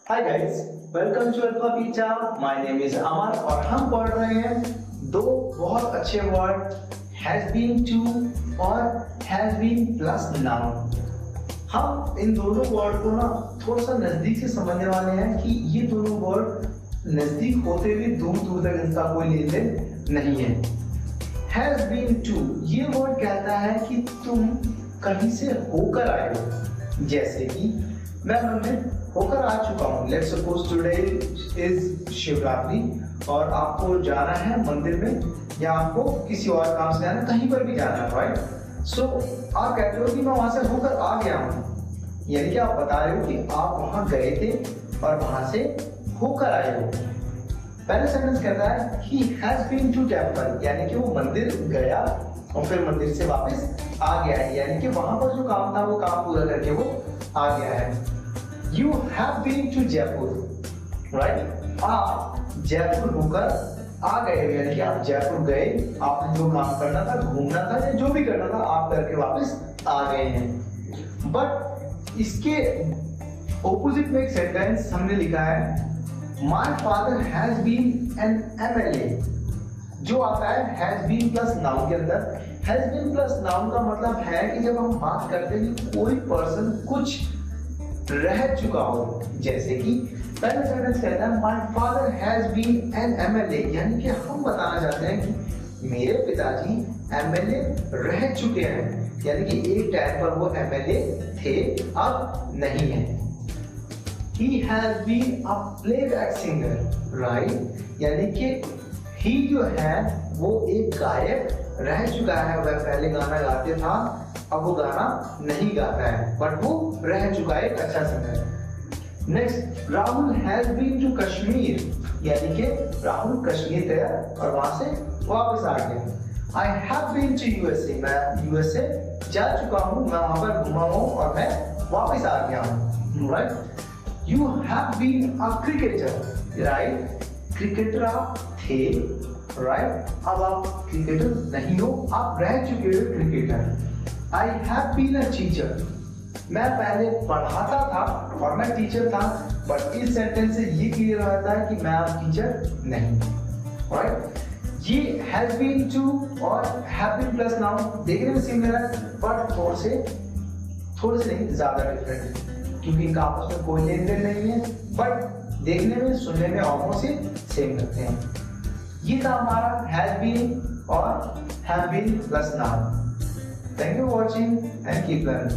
Hi guys, welcome to alpha beta. My name is Amar और हम पढ़ रहे हैं दो बहुत अच्छे वर्ड हैज बीन टू और हैज बीन प्लस नाउन। हम इन दोनों वर्ड को ना थोड़ा सा नजदीक से समझने वाले हैं कि ये दोनों वर्ड नजदीक होते हुए दूर दूर तक इनका कोई लेन देन नहीं है। हैज बीन टू ये वर्ड कहता है कि तुम कहीं से होकर आए हो, जैसे कि मैं मंदिर होकर आ चुका हूँ। Let's suppose today is Shivratri और आपको जाना है मंदिर में या आपको किसी और काम से जाना, कहीं पर भी जाना है, राइट? सो आप कहते हो कि मैं वहां से होकर आ गया हूँ, यानी कि आप बता रहे हो कि आप वहां गए थे और वहां से होकर आए हो। पहले सेंटेंस कहता है he has been to temple, यानी कि वो मंदिर गया और फिर मंदिर से वापस आ गया है, यानी कि वहां पर जो काम था वो काम पूरा करके वो आ गया है। You have been to Jaipur, right? आप जयपुर होकर आ गए, यानी कि आप जयपुर गए, आपने जो काम करना था, घूमना था या जो भी करना था, आप करके वापस आ गए हैं। बट इसके ऑपोजिट में एक सेंटेंस हमने लिखा है My father has been an MLA, जो आता है हैज बीन प्लस नाउन के अंदर। हैज बीन प्लस नाउन का मतलब है कि जब हम बात करते हैं कि कोई पर्सन कुछ रह चुका हो, जैसे कि पहले सेंटेंस कहता है my father has been an MLA, यानी कि हम बताना चाहते हैं कि मेरे पिताजी एमएलए रह चुके हैं, यानी कि एक टाइम पर वो एमएलए थे, अब नहीं है। He has been a playback singer, right? यानी कि ही जो है वो एक गायक रह चुका है, वह पहले गाना गाते था, अब वो गाना नहीं गाता है, बट वो रह चुका है, एक अच्छा singer. Next, Rahul has been to Kashmir, यानी कि राहुल कश्मीर गया और वहां से वापस आ गया। I have been to USA, मैं यूएसए जा चुका हूं, मैं वहां पर घुमा हूं और मैं वापस आ गया हूं, right? You have been a cricketer, right? Cricketer आप थे, राइट? अब आप क्रिकेटर नहीं हो, आप रह चुके हो cricketer. I have been a teacher, मैं पहले पढ़ाता था और मैं टीचर था, बट इस सेंटेंस से ये क्लियर हो जाता है कि मैं अब टीचर नहीं, राइट? ये हैज बीन टू और हैव बीन प्लस नाउन देखने में सिमिलर है, बट थोड़े से नहीं, ज्यादा डिफरेंट है, क्योंकि इनका आपस में कोई लेन देन नहीं है, बट देखने में सुनने में ऑलमोस्ट सेम लगते हैं। ये था हमारा हैज बीन और have been plus noun. Thank you for watching and keep learning.